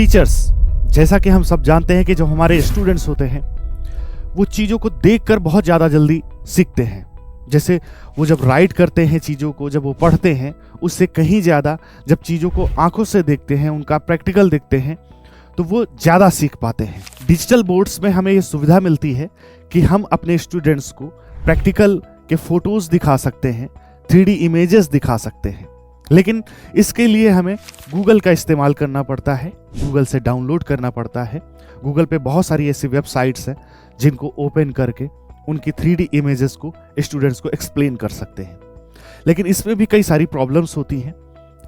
Teachers, जैसा कि हम सब जानते हैं कि जो हमारे स्टूडेंट्स होते हैं वो चीज़ों को देखकर बहुत ज़्यादा जल्दी सीखते हैं। जैसे वो जब राइट करते हैं चीज़ों को, जब वो पढ़ते हैं, उससे कहीं ज़्यादा जब चीज़ों को आंखों से देखते हैं, उनका प्रैक्टिकल देखते हैं, तो वो ज़्यादा सीख पाते हैं। डिजिटल बोर्ड्स में हमें ये सुविधा मिलती है कि हम अपने स्टूडेंट्स को प्रैक्टिकल के फोटोज़ दिखा सकते हैं, 3D इमेजेस दिखा सकते हैं। लेकिन इसके लिए हमें गूगल का इस्तेमाल करना पड़ता है, गूगल से डाउनलोड करना पड़ता है। गूगल पे बहुत सारी ऐसी वेबसाइट्स हैं जिनको ओपन करके उनकी 3D इमेजेस को स्टूडेंट्स को एक्सप्लेन कर सकते हैं। लेकिन इसमें भी कई सारी प्रॉब्लम्स होती हैं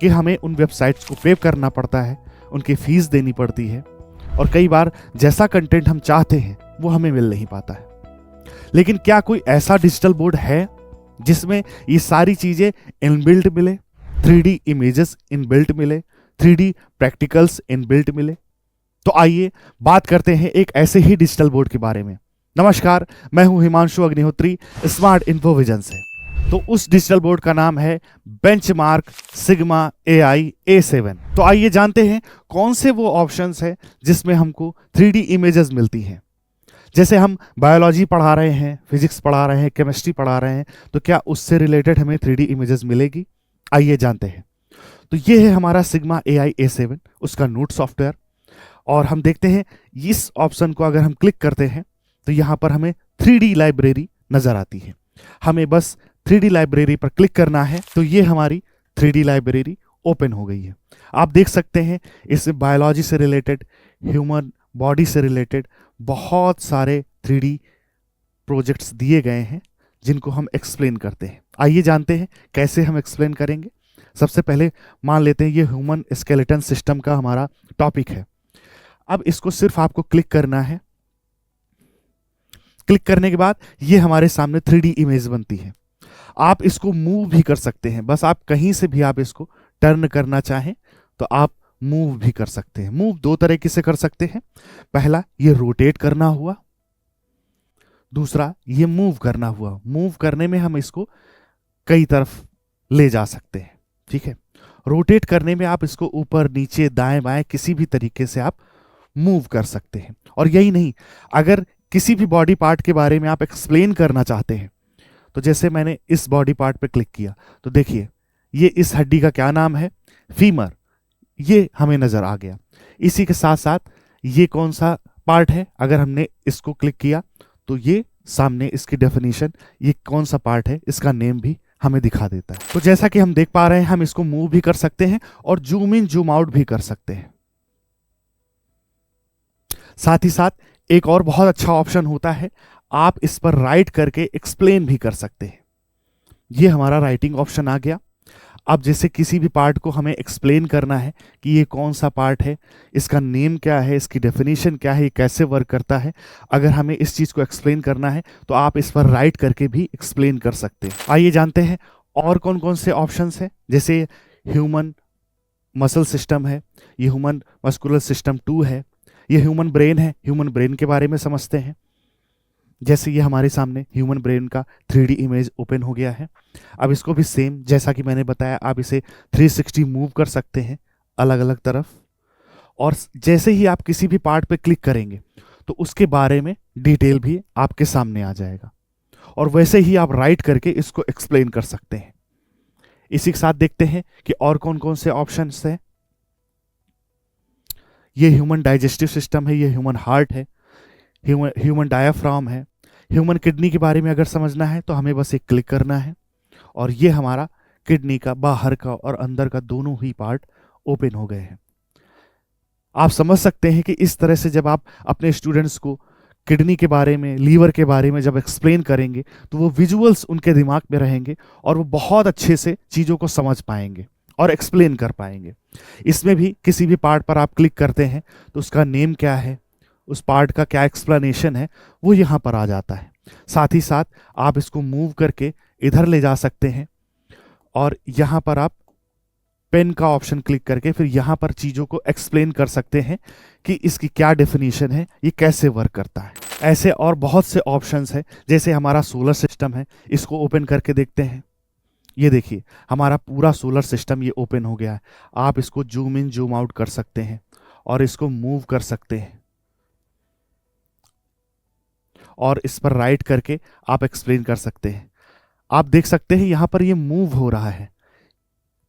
कि हमें उन वेबसाइट्स को पे करना पड़ता है, उनकी फीस देनी पड़ती है, और कई बार जैसा कंटेंट हम चाहते हैं वो हमें मिल नहीं पाता है। लेकिन क्या कोई ऐसा डिजिटल बोर्ड है जिसमें ये सारी चीज़ें इनबिल्ट मिले, 3D इमेजेस इनबिल्ट मिले, 3D प्रैक्टिकल्स इनबिल्ट मिले? तो आइए बात करते हैं एक ऐसे ही डिजिटल बोर्ड के बारे में। नमस्कार, मैं हूं हिमांशु अग्निहोत्री, स्मार्ट इन्फोविजन से। तो उस डिजिटल बोर्ड का नाम है बेंचमार्क सिग्मा AI A7। तो आइए जानते हैं कौन से वो ऑप्शंस हैं जिसमें हमको 3D इमेजेस मिलती हैं। जैसे हम बायोलॉजी पढ़ा रहे हैं, फिजिक्स पढ़ा रहे हैं, केमिस्ट्री पढ़ा रहे हैं, तो क्या उससे रिलेटेड हमें 3D इमेजेस मिलेगी? आइए जानते हैं। तो ये है हमारा सिग्मा AI A7, उसका नोट सॉफ्टवेयर। और हम देखते हैं इस ऑप्शन को अगर हम क्लिक करते हैं तो यहाँ पर हमें 3D लाइब्रेरी नजर आती है। हमें बस 3D लाइब्रेरी पर क्लिक करना है तो ये हमारी 3D लाइब्रेरी ओपन हो गई है। आप देख सकते हैं इसमें बायोलॉजी से रिलेटेड, ह्यूमन बॉडी से रिलेटेड बहुत सारे 3D प्रोजेक्ट्स दिए गए हैं जिनको हम एक्सप्लेन करते हैं। आइए जानते हैं कैसे हम एक्सप्लेन करेंगे। सबसे पहले मान लेते हैं ये ह्यूमन स्केलेटन सिस्टम का हमारा टॉपिक है। अब इसको सिर्फ आपको क्लिक करना है। क्लिक करने के बाद ये हमारे सामने 3D इमेज बनती है। आप इसको मूव भी कर सकते हैं, बस आप कहीं से भी आप इसको टर्न करना चाहें तो आप मूव भी कर सकते हैं। मूव दो तरीके से कर सकते हैं। पहला ये रोटेट करना हुआ, दूसरा ये मूव करना हुआ। मूव करने में हम इसको कई तरफ ले जा सकते हैं, ठीक है। रोटेट करने में आप इसको ऊपर नीचे दाएं बाएं किसी भी तरीके से आप मूव कर सकते हैं। और यही नहीं, अगर किसी भी बॉडी पार्ट के बारे में आप एक्सप्लेन करना चाहते हैं तो जैसे मैंने इस बॉडी पार्ट पे क्लिक किया तो देखिए ये इस हड्डी का क्या नाम है, फीमर, ये हमें नजर आ गया। इसी के साथ साथ ये कौन सा पार्ट है, अगर हमने इसको क्लिक किया तो ये सामने इसकी डेफिनेशन, ये कौन सा पार्ट है, इसका नेम भी हमें दिखा देता है। तो जैसा कि हम देख पा रहे हैं हम इसको मूव भी कर सकते हैं और जूम इन जूम आउट भी कर सकते हैं। साथ ही साथ एक और बहुत अच्छा ऑप्शन होता है, आप इस पर राइट करके एक्सप्लेन भी कर सकते हैं। ये हमारा राइटिंग ऑप्शन आ गया। अब जैसे किसी भी पार्ट को हमें एक्सप्लेन करना है कि ये कौन सा पार्ट है, इसका नेम क्या है, इसकी डेफिनेशन क्या है, ये कैसे वर्क करता है, अगर हमें इस चीज़ को एक्सप्लेन करना है तो आप इस पर राइट करके भी एक्सप्लेन कर सकते हैं। आइए जानते हैं और कौन कौन से ऑप्शंस हैं। जैसे ह्यूमन मसल सिस्टम है, ये ह्यूमन मस्कुलर सिस्टम 2 है, ये ह्यूमन ब्रेन है। ह्यूमन ब्रेन के बारे में समझते हैं। जैसे ये हमारे सामने ह्यूमन ब्रेन का 3D इमेज ओपन हो गया है। अब इसको भी सेम जैसा कि मैंने बताया, आप इसे 360 मूव कर सकते हैं अलग अलग तरफ। और जैसे ही आप किसी भी पार्ट पे क्लिक करेंगे तो उसके बारे में डिटेल भी आपके सामने आ जाएगा, और वैसे ही आप राइट करके इसको एक्सप्लेन कर सकते हैं। इसी के साथ देखते हैं कि और कौन कौन से ऑप्शंस हैं। ये ह्यूमन डाइजेस्टिव सिस्टम है, ये ह्यूमन हार्ट है, ह्यूमन डायाफ्राम है। ह्यूमन किडनी के बारे में अगर समझना है तो हमें बस एक क्लिक करना है और ये हमारा किडनी का बाहर का और अंदर का दोनों ही पार्ट ओपन हो गए हैं। आप समझ सकते हैं कि इस तरह से जब आप अपने स्टूडेंट्स को किडनी के बारे में, लीवर के बारे में जब एक्सप्लेन करेंगे तो वो विजुअल्स उनके दिमाग में रहेंगे और वो बहुत अच्छे से चीज़ों को समझ पाएंगे और एक्सप्लेन कर पाएंगे। इसमें भी किसी भी पार्ट पर आप क्लिक करते हैं तो उसका नेम क्या है, उस पार्ट का क्या एक्सप्लेनेशन है, वो यहाँ पर आ जाता है। साथ ही साथ आप इसको मूव करके इधर ले जा सकते हैं और यहाँ पर आप पेन का ऑप्शन क्लिक करके फिर यहाँ पर चीज़ों को एक्सप्लेन कर सकते हैं कि इसकी क्या डेफिनेशन है, ये कैसे वर्क करता है। ऐसे और बहुत से ऑप्शंस हैं। जैसे हमारा सोलर सिस्टम है, इसको ओपन करके देखते हैं। ये देखिए हमारा पूरा सोलर सिस्टम ये ओपन हो गया है। आप इसको जूम इन जूम आउट कर सकते हैं और इसको मूव कर सकते हैं, और इस पर राइट करके आप एक्सप्लेन कर सकते हैं। आप देख सकते हैं यहां पर ये मूव हो रहा है,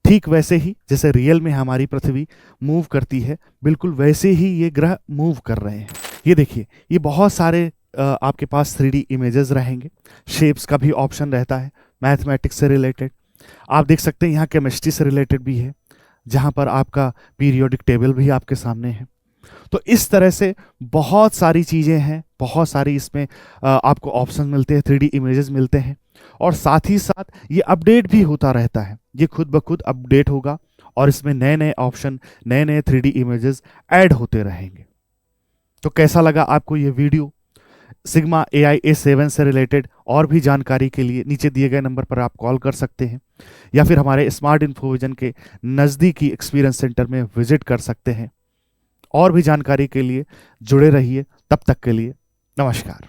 ठीक वैसे ही जैसे रियल में हमारी पृथ्वी मूव करती है, बिल्कुल वैसे ही ये ग्रह मूव कर रहे हैं। ये देखिए, ये बहुत सारे आपके पास 3D इमेजेस रहेंगे, शेप्स का भी ऑप्शन रहता है, मैथमेटिक्स से रिलेटेड। आप देख सकते हैं यहाँ केमिस्ट्री से रिलेटेड भी है, जहाँ पर आपका पीरियोडिक टेबल भी आपके सामने है। तो इस तरह से बहुत सारी चीज़ें हैं, बहुत सारी इसमें आपको ऑप्शन मिलते हैं, 3D इमेजेस मिलते हैं, और साथ ही साथ ये अपडेट भी होता रहता है, ये खुद ब खुद अपडेट होगा और इसमें नए नए ऑप्शन, नए नए 3D इमेजेस ऐड होते रहेंगे। तो कैसा लगा आपको ये वीडियो? सिग्मा AI A7 से रिलेटेड और भी जानकारी के लिए नीचे दिए गए नंबर पर आप कॉल कर सकते हैं, या फिर हमारे स्मार्ट इन्फोविजन के नज़दीकी एक्सपीरियंस सेंटर में विजिट कर सकते हैं। और भी जानकारी के लिए जुड़े रहिए। तब तक के लिए नमस्कार।